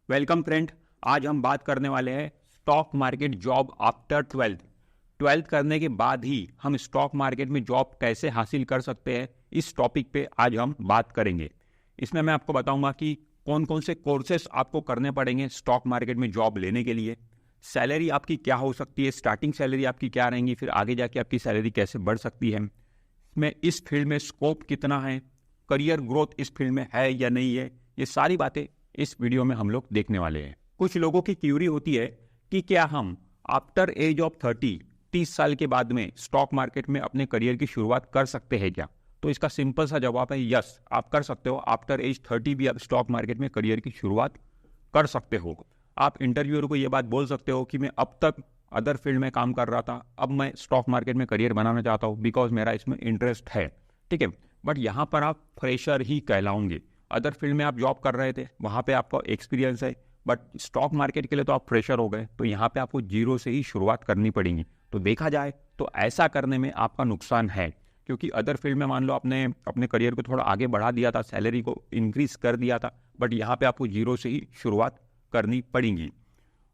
Welcome friend. आज हम बात करने वाले हैं stock market job after 12th करने के बाद ही हम स्टॉक मार्केट में जॉब कैसे हासिल कर सकते हैं। इस टॉपिक पे आज हम बात करेंगे। इसमें मैं आपको बताऊंगा कि कौन कौन से कोर्सेस आपको करने पड़ेंगे स्टॉक मार्केट में जॉब लेने के लिए, सैलरी आपकी क्या हो सकती है, स्टार्टिंग सैलरी आपकी क्या रहेंगी, फिर आगे जाके आपकी सैलरी कैसे बढ़ सकती है, इसमें इस फील्ड में स्कोप कितना है, करियर ग्रोथ इस फील्ड में है या नहीं है। ये सारी बातें इस वीडियो में हम लोग देखने वाले हैं। कुछ लोगों की क्यूरी होती है कि क्या हम आफ्टर एज ऑफ 30 साल के बाद में स्टॉक मार्केट में अपने करियर की शुरुआत कर सकते हैं क्या। तो इसका सिंपल सा जवाब है यस, आप कर सकते हो। आफ्टर एज 30 भी आप स्टॉक मार्केट में करियर की शुरुआत कर सकते हो। आप इंटरव्यूअर को ये बात बोल सकते हो कि मैं अब तक अदर फील्ड में काम कर रहा था, अब मैं स्टॉक मार्केट में करियर बनाना चाहता हूँ बिकॉज मेरा इसमें इंटरेस्ट है, ठीक है। बट यहाँ पर आप फ्रेशर ही कहलाओगे। अदर फील्ड में आप जॉब कर रहे थे, वहाँ पे आपका एक्सपीरियंस है, बट स्टॉक मार्केट के लिए तो आप फ्रेशर हो गए, तो यहाँ पे आपको जीरो से ही शुरुआत करनी पड़ेगी। तो देखा जाए तो ऐसा करने में आपका नुकसान है, क्योंकि अदर फील्ड में मान लो आपने अपने करियर को थोड़ा आगे बढ़ा दिया था, सैलरी को इंक्रीज कर दिया था, बट यहाँ पे आपको जीरो से ही शुरुआत करनी पड़ेगी।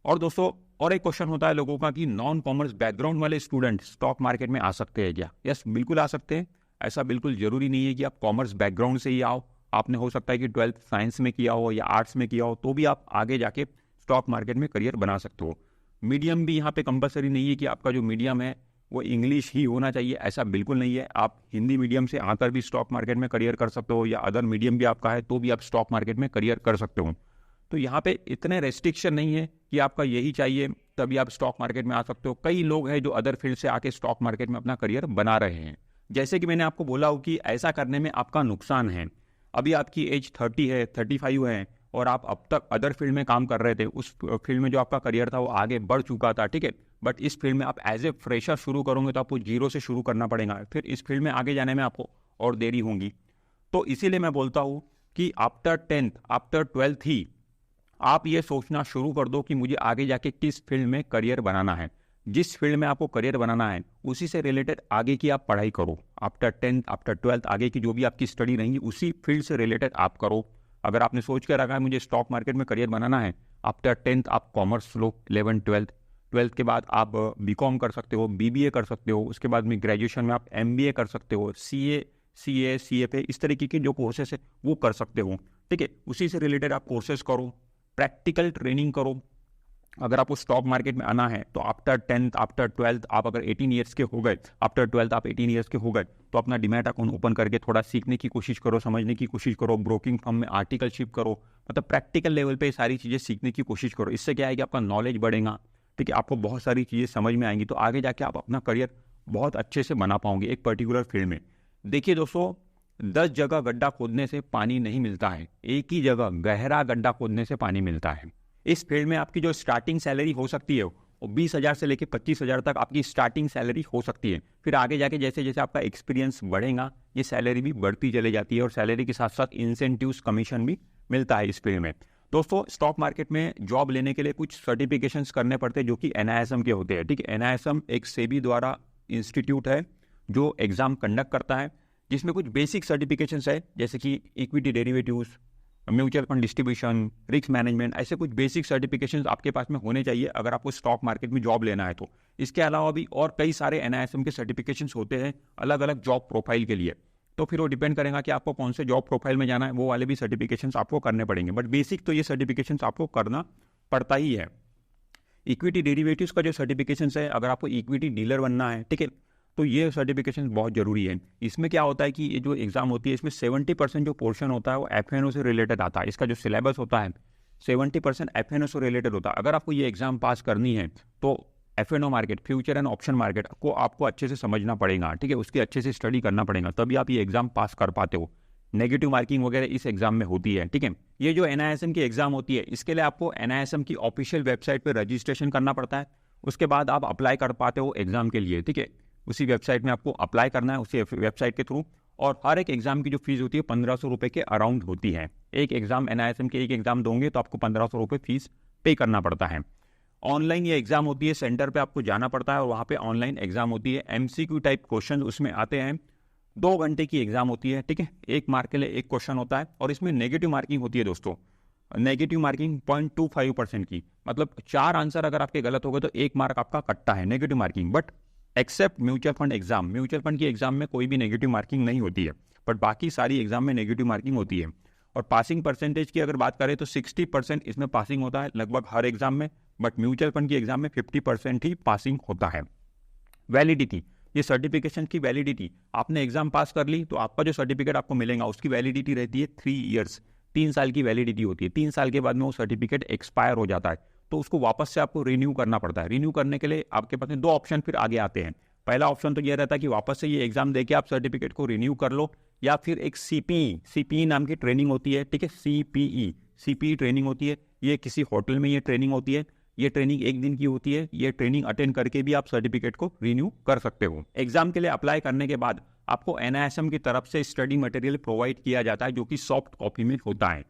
और दोस्तों, और एक क्वेश्चन होता है लोगों का कि नॉन कॉमर्स बैकग्राउंड वाले स्टूडेंट स्टॉक मार्केट में आ सकते हैं क्या। यस, बिल्कुल आ सकते हैं। ऐसा बिल्कुल जरूरी नहीं है कि आप कॉमर्स बैकग्राउंड से ही आओ। आपने हो सकता है कि 12th साइंस में किया हो या आर्ट्स में किया हो, तो भी आप आगे जाके स्टॉक मार्केट में करियर बना सकते हो। मीडियम भी यहाँ पे कंपलसरी नहीं है कि आपका जो मीडियम है वो इंग्लिश ही होना चाहिए, ऐसा बिल्कुल नहीं है। आप हिंदी मीडियम से आकर भी स्टॉक मार्केट में करियर कर सकते हो, या अदर मीडियम भी आपका है तो भी आप स्टॉक मार्केट में करियर कर सकते हो। तो यहाँ पे इतने रेस्ट्रिक्शन नहीं है कि आपका यही चाहिए तभी आप स्टॉक मार्केट में आ सकते हो। कई लोग हैं जो अदर फील्ड से आके स्टॉक मार्केट में अपना करियर बना रहे हैं। जैसे कि मैंने आपको बोला हो कि ऐसा करने में आपका नुकसान है। अभी आपकी एज 30 है, 35 है, और आप अब तक अदर फील्ड में काम कर रहे थे, उस फील्ड में जो आपका करियर था वो आगे बढ़ चुका था, ठीक है। बट इस फील्ड में आप एज ए फ्रेशर शुरू करोगे तो आपको जीरो से शुरू करना पड़ेगा, फिर इस फील्ड में आगे जाने में आपको और देरी होगी। तो इसीलिए मैं बोलता हूँ कि आफ्टर 10th आफ्टर 12th ही आप ये सोचना शुरू कर दो कि मुझे आगे जाके किस फील्ड में करियर बनाना है। जिस फील्ड में आपको करियर बनाना है उसी से रिलेटेड आगे की आप पढ़ाई करो। आफ्टर 10th आफ्टर 12th आगे की जो भी आपकी स्टडी रहेंगी उसी फील्ड से रिलेटेड आप करो। अगर आपने सोच कर रखा है मुझे स्टॉक मार्केट में करियर बनाना है, आफ्टर 10th आप कॉमर्स लो, 11th 12th के बाद आप बीकॉम कर सकते हो, बीबीए कर सकते हो, उसके बाद में ग्रेजुएशन में आप एमबीए कर सकते हो, सीएफए इस तरीके के जो कोर्सेस है वो कर सकते हो, ठीक है। उसी से रिलेटेड आप कोर्सेस करो, प्रैक्टिकल ट्रेनिंग करो। अगर आपको स्टॉक मार्केट में आना है तो आफ्टर 10th आफ्टर 12th आप अगर 18 ईयर्स के हो गए, आफ्टर 12th आप 18 ईयर्स के हो गए, तो अपना डीमैट अकाउंट ओपन करके थोड़ा सीखने की कोशिश करो, समझने की कोशिश करो, ब्रोकिंग फर्म में आर्टिकलशिप करो, मतलब प्रैक्टिकल लेवल पे सारी चीज़ें सीखने की कोशिश करो। इससे क्या है कि आपका नॉलेज बढ़ेगा, ठीक है, आपको बहुत सारी चीज़ें समझ में आएंगी, तो आगे जाके आप अपना करियर बहुत अच्छे से बना पाओगे एक पर्टिकुलर फील्ड में। देखिए दोस्तों, 10 जगह गड्ढा खोदने से पानी नहीं मिलता है, एक ही जगह गहरा गड्ढा खोदने से पानी मिलता है। इस फील्ड में आपकी जो स्टार्टिंग सैलरी हो सकती है वो 20,000 से लेकर 25,000 तक आपकी स्टार्टिंग सैलरी हो सकती है। फिर आगे जाके जैसे जैसे आपका एक्सपीरियंस बढ़ेगा ये सैलरी भी बढ़ती चली जाती है, और सैलरी के साथ साथ इंसेंटिव्स कमीशन भी मिलता है इस फील्ड में। दोस्तों, स्टॉक मार्केट में जॉब लेने के लिए कुछ सर्टिफिकेशंस करने पड़ते हैं जो कि NISM के होते हैं, ठीक है। NISM एक सेबी द्वारा इंस्टीट्यूट है जो एग्जाम कंडक्ट करता है, जिसमें कुछ बेसिक सर्टिफिकेशंस है जैसे कि equity derivatives, mutual fund distribution, risk management, ऐसे कुछ बेसिक सर्टिफिकेशंस आपके पास में होने चाहिए अगर आपको स्टॉक मार्केट में जॉब लेना है तो। इसके अलावा भी और कई सारे NISM के सर्टिफिकेशंस होते हैं अलग अलग जॉब प्रोफाइल के लिए। तो फिर वो डिपेंड करेगा कि आपको कौन से जॉब प्रोफाइल में जाना है, वो वाले भी सर्टिफिकेशंस आपको करने पड़ेंगे, बट बेसिक तो ये सर्टिफिकेशंस आपको करना पड़ता ही है। इक्विटी डेरिवेटिव्स का जो सर्टिफिकेशंस है, अगर आपको इक्विटी डीलर बनना है, ठीक है, तो ये सर्टिफिकेशन बहुत जरूरी है। इसमें क्या होता है कि ये जो एग्जाम होती है इसमें 70% जो पोर्शन होता है वो FNO से रिलेटेड आता है। इसका जो सिलेबस होता है 70% FNO से रिलेटेड होता है। अगर आपको ये एग्जाम पास करनी है तो FNO market, future and option market को आपको अच्छे से समझना पड़ेगा, ठीक है, उसकी अच्छे से स्टडी करना पड़ेगा, तभी आप ये एग्जाम पास कर पाते हो। नेगेटिव मार्किंग वगैरह इस एग्जाम में होती है, ठीक है। ये जो NISM की एग्जाम होती है इसके लिए आपको NISM की ऑफिशियल वेबसाइट पर रजिस्ट्रेशन करना पड़ता है, उसके बाद आप अप्लाई कर पाते हो एग्जाम के लिए, ठीक है। उसी वेबसाइट में आपको अप्लाई करना है, उसी वेबसाइट के थ्रू, और हर एक एग्जाम की जो फीस होती है 1500 रुपये के अराउंड होती है। एक एग्जाम NISM के एक एग्जाम दोगे तो आपको 1500 रुपये फीस पे करना पड़ता है। ऑनलाइन ये एग्जाम होती है, सेंटर पे आपको जाना पड़ता है और वहाँ पे ऑनलाइन एग्जाम होती है। MCQ टाइप क्वेश्चन उसमें आते हैं, 2 घंटे की एग्जाम होती है, ठीक है। 1 मार्क के लिए 1 क्वेश्चन होता है, और इसमें नेगेटिव मार्किंग होती है दोस्तों। नेगेटिव मार्किंग 0.25% की, मतलब 4 आंसर अगर आपके गलत हो गए तो 1 मार्क आपका कटता है negative marking. But except mutual fund exam, mutual fund की एग्जाम में कोई भी नेगेटिव मार्किंग नहीं होती है, बट बाकी सारी एग्जाम में नेगेटिव मार्किंग होती है। और पासिंग परसेंटेज की अगर बात करें तो 60% इसमें पासिंग होता है लगभग हर एग्जाम में, बट म्यूचुअल फंड की एग्जाम में 50% ही पासिंग होता है। वैलिडिटी, ये सर्टिफिकेशन की वैलिडिटी, आपने एग्जाम पास कर ली तो आपका जो सर्टिफिकेट आपको मिलेगा उसकी वैलिडिटी रहती है 3 ईयर्स, 3 साल की वैलिडिटी होती है। 3 साल के बाद में वो सर्टिफिकेट एक्सपायर हो जाता है, तो उसको वापस से आपको रिन्यू करना पड़ता है। रिन्यू करने के लिए आपके पास में 2 ऑप्शन फिर आगे आते हैं। पहला ऑप्शन तो ये रहता है कि वापस से ये एग्जाम देके आप सर्टिफिकेट को रिन्यू कर लो, या फिर एक सीपीई नाम की ट्रेनिंग होती है, ठीक है, सीपीई ट्रेनिंग होती है। ये किसी होटल में ये ट्रेनिंग होती है, ये ट्रेनिंग 1 दिन की होती है। ये ट्रेनिंग अटेंड करके भी आप सर्टिफिकेट को रिन्यू कर सकते हो। एग्जाम के लिए अप्लाई करने के बाद आपको NISM की तरफ से स्टडी मटेरियल प्रोवाइड किया जाता है, जो कि सॉफ्ट कॉपी में होता है।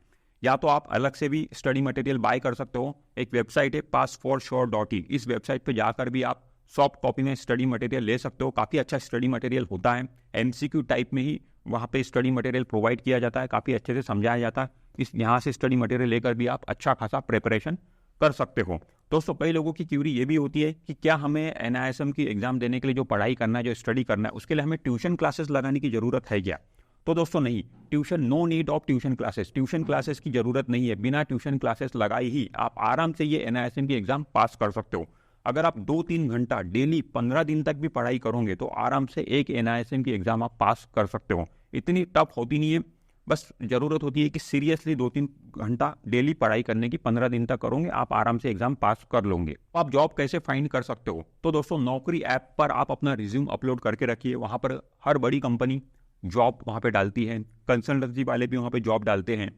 या तो आप अलग से भी स्टडी मटेरियल बाय कर सकते हो। एक वेबसाइट है passforsure.in, इस वेबसाइट पे जाकर भी आप सॉफ्ट कॉपी में स्टडी मटेरियल ले सकते हो। काफ़ी अच्छा स्टडी मटेरियल होता है, MCQ टाइप में ही वहाँ पे स्टडी मटेरियल प्रोवाइड किया जाता है, काफ़ी अच्छे से समझाया जाता है। यहाँ से स्टडी मटेरियल लेकर भी आप अच्छा खासा प्रिपरेशन कर सकते हो। दोस्तों, कई लोगों की क्यूरी ये भी होती है कि क्या हमें NISM की एग्जाम देने के लिए जो पढ़ाई करना है, जो स्टडी करना है, उसके लिए हमें ट्यूशन क्लासेस लगाने की जरूरत है क्या? तो दोस्तों नहीं, no need of tuition classes, tuition classes की जरूरत नहीं है। बिना ट्यूशन क्लासेस लगाए ही आप आराम से ये NISM की एग्जाम पास कर सकते हो। अगर आप 2-3 घंटा डेली 15 दिन तक भी पढ़ाई करोगे तो आराम से एक NISM की एग्जाम आप पास कर सकते हो। इतनी टफ होती नहीं है, बस जरूरत होती है कि सीरियसली 2-3 घंटा डेली पढ़ाई करने की। 15 दिन तक करोगे आप आराम से एग्जाम पास कर लोगे। आप जॉब कैसे फाइंड कर सकते हो? तो दोस्तों, नौकरी ऐप पर आप अपना रिज्यूम अपलोड करके रखिए। वहां पर हर बड़ी कंपनी जॉब वहां पे डालती है, कंसल्टेंसी वाले भी वहां पे जॉब डालते हैं।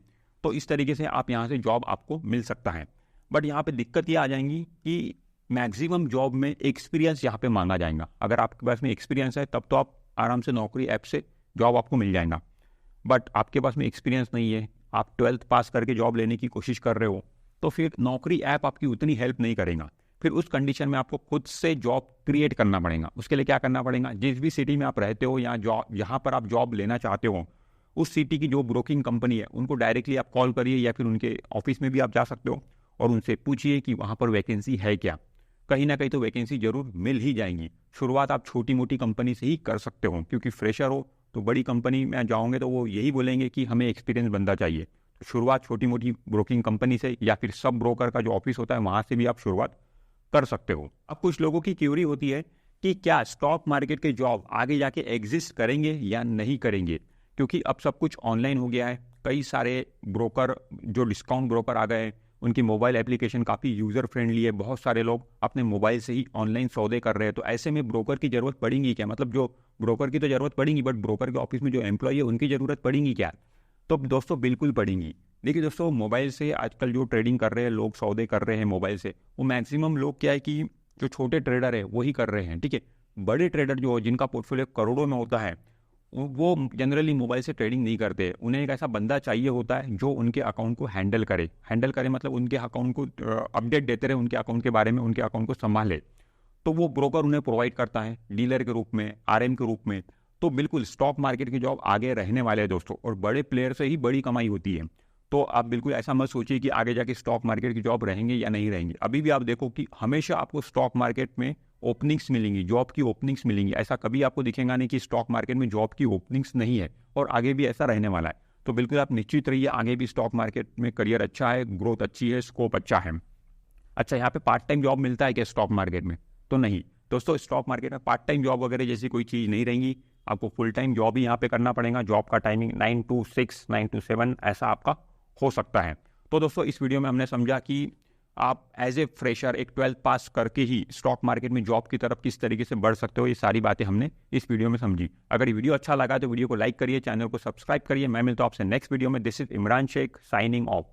तो इस तरीके से आप यहाँ से जॉब आपको मिल सकता है। बट यहाँ पे दिक्कत ये आ जाएंगी कि मैक्सिमम जॉब में एक्सपीरियंस यहाँ पे मांगा जाएगा। अगर आपके पास में एक्सपीरियंस है तब तो आप आराम से नौकरी ऐप से जॉब आपको मिल जाएगा, बट आपके पास में एक्सपीरियंस नहीं है, आप 12th पास करके जॉब लेने की कोशिश कर रहे हो, तो फिर नौकरी ऐप आपकी उतनी हेल्प नहीं करेगा। फिर उस कंडीशन में आपको खुद से जॉब क्रिएट करना पड़ेगा। उसके लिए क्या करना पड़ेगा? जिस भी सिटी में आप रहते हो या जहाँ पर आप जॉब लेना चाहते हो, उस सिटी की जो ब्रोकिंग कंपनी है उनको डायरेक्टली आप कॉल करिए, या फिर उनके ऑफिस में भी आप जा सकते हो और उनसे पूछिए कि वहाँ पर वैकेंसी है क्या। कहीं ना कहीं तो वैकेंसी जरूर मिल ही जाएंगी। शुरुआत आप छोटी मोटी कंपनी से ही कर सकते हो, क्योंकि फ्रेशर हो तो बड़ी कंपनी में जाओगे तो वो यही बोलेंगे कि हमें एक्सपीरियंस बंदा चाहिए। तो शुरुआत छोटी मोटी ब्रोकिंग कंपनी से या फिर सब ब्रोकर का जो ऑफिस होता है वहाँ से भी आप शुरुआत कर सकते हो। अब कुछ लोगों की क्यूरी होती है कि क्या स्टॉक मार्केट के जॉब आगे जाके एग्जिस्ट करेंगे या नहीं करेंगे, क्योंकि अब सब कुछ ऑनलाइन हो गया है। कई सारे ब्रोकर जो डिस्काउंट ब्रोकर आ गए, उनकी मोबाइल एप्लीकेशन काफ़ी यूज़र फ्रेंडली है। बहुत सारे लोग अपने मोबाइल से ही ऑनलाइन सौदे कर रहे हैं। तो ऐसे में ब्रोकर की ज़रूरत पड़ेगी क्या? मतलब जो ब्रोकर की तो ज़रूरत पड़ेगी, बट ब्रोकर के ऑफिस में जो एम्प्लॉय है उनकी ज़रूरत पड़ेगी क्या? तो दोस्तों बिल्कुल पड़ेंगी। देखिए दोस्तों, मोबाइल से आजकल जो ट्रेडिंग कर रहे हैं लोग, सौदे कर रहे हैं मोबाइल से, वो मैक्सिमम लोग क्या है कि जो छोटे ट्रेडर है वही कर रहे हैं, ठीक है। बड़े ट्रेडर जो जिनका पोर्टफोलियो करोड़ों में होता है, वो जनरली मोबाइल से ट्रेडिंग नहीं करते। उन्हें एक ऐसा बंदा चाहिए होता है जो उनके अकाउंट को हैंडल करे, मतलब उनके अकाउंट को अपडेट देते रहे, उनके अकाउंट के बारे में, उनके अकाउंट को संभाले। तो वो ब्रोकर उन्हें प्रोवाइड करता है डीलर के रूप में, RM के रूप में। तो बिल्कुल स्टॉक मार्केट की जॉब आगे रहने वाले हैं दोस्तों, और बड़े प्लेयर से ही बड़ी कमाई होती है। तो आप बिल्कुल ऐसा मत सोचिए कि आगे जाके स्टॉक मार्केट की जॉब रहेंगे या नहीं रहेंगे। अभी भी आप देखो कि हमेशा आपको स्टॉक मार्केट में ओपनिंग्स मिलेंगी, जॉब की ओपनिंग्स मिलेंगी। ऐसा कभी आपको दिखेगा नहीं कि स्टॉक मार्केट में जॉब की ओपनिंग्स नहीं है, और आगे भी ऐसा रहने वाला है। तो बिल्कुल आप निश्चित रहिए, आगे भी स्टॉक मार्केट में करियर अच्छा है, ग्रोथ अच्छी है, स्कोप अच्छा है। अच्छा, यहाँ पे पार्ट टाइम जॉब मिलता है क्या स्टॉक मार्केट में? तो नहीं दोस्तों, स्टॉक मार्केट में पार्ट टाइम जॉब वगैरह जैसी कोई चीज़ नहीं रहेंगी। आपको फुल टाइम जॉब ही यहाँ पे करना पड़ेगा। जॉब का टाइमिंग 9 to 6, 9 to 7 ऐसा आपका हो सकता है। तो दोस्तों, इस वीडियो में हमने समझा कि आप एज ए फ्रेशर एक 12th पास करके ही स्टॉक मार्केट में जॉब की तरफ किस तरीके से बढ़ सकते हो। ये सारी बातें हमने इस वीडियो में समझी। अगर ये वीडियो अच्छा लगा तो वीडियो को लाइक करिए, चैनल को सब्सक्राइब करिए। मैं मिलता हूं आपसे नेक्स्ट वीडियो में। This is Imran Shaikh signing of.